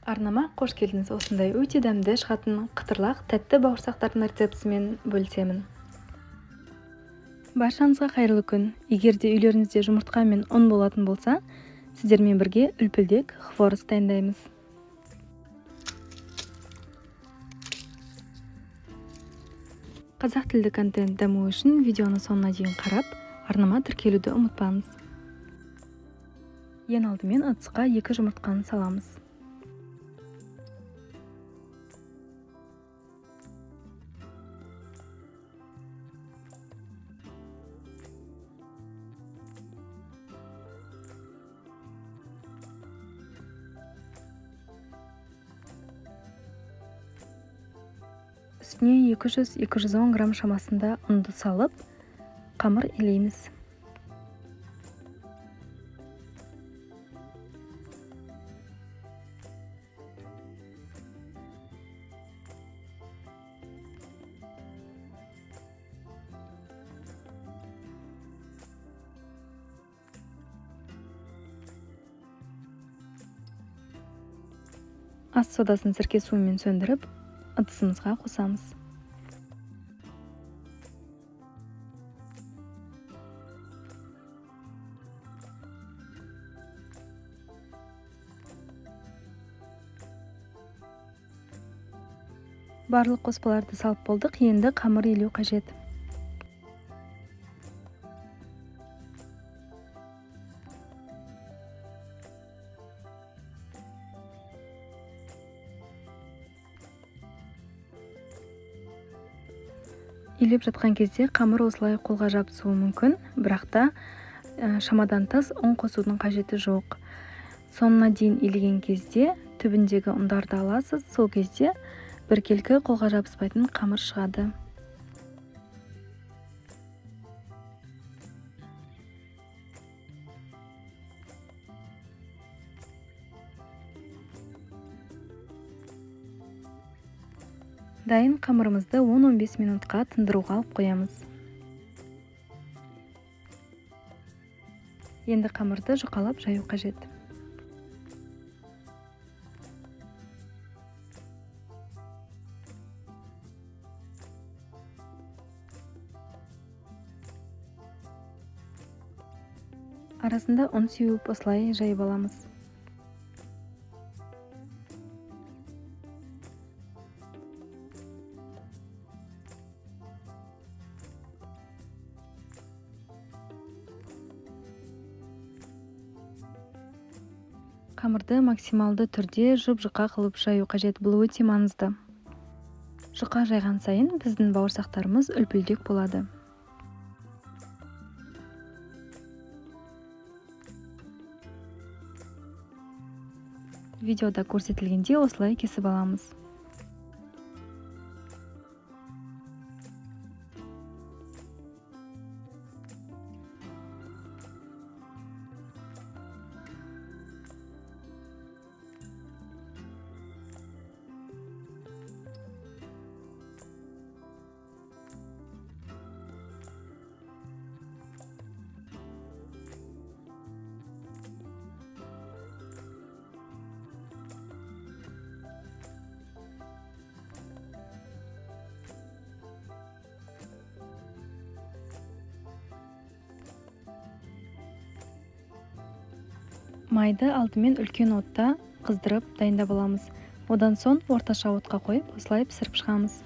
Арнама қош келдіңіз. Осындай өте дәмді шығатын қытырлақ тәтті бауырсақтардың рецептісімен бөлісемін. Баршаңызға қайырлы күн. Егер де үйлеріңізде жұмыртқа мен ұн болатын болса, сіздермен бірге үлпілдек хворос дайындаймыз. Қазақ тілді контент дамуы үшін видеоны соңына дейін қарап, арнама тіркелуді ұмытпаңыз. Ең алдымен ыдысқа 2 жұмыртқаны саламыз. Үстіне 200-210 грамм шамасында ұнды салып, қамыр илейміз. Ас содасын сірке суымен сөндіріп, ыдысымызға қосамыз. Барлық қоспаларды салып болдық, енді қамыр илеу қажет. Илеп жатқан кезде қамыр осылай қолға жабысуы мүмкін, бірақ та шамадан тыс ұн қосудың қажеті жоқ. Соңына дейін илеген кезде түбіндегі ұндарды аласыз, сол кезде біркелкі қолға жабыспайтын қамыр шығады. Дайын қамырымызды 10-15 минутқа тындыруға алып қоямыз. Енді қамырды жұқалап жаю қажет. Арасында ұн сеуіп осылай жайып аламыз. Қамырды максималды түрде жұп-жұқа қылып жаю қажет, бұл өте маңызды. Жұқа жайған сайын біздің бауырсақтарымыз үлпілдек болады. Видеода көрсетілгенде осылай кесіп аламыз. Майды алдымен үлкен отта қыздырып дайындап аламыз. Одан соң орташа отқа қойып, осылай пісіріп шығамыз.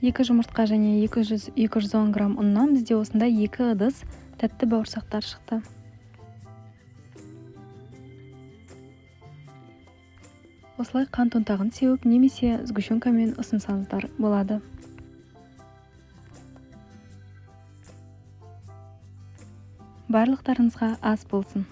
2 жұмыртқа және 200-210 грамм ұннан бізде осындай 2 ыдыс тәтті бауырсақтар шықты. Осылай қант ұнтағын сеуіп немесе сгущенкамен ұсынсаңыздар болады. Барлықтарыңызға ас болсын.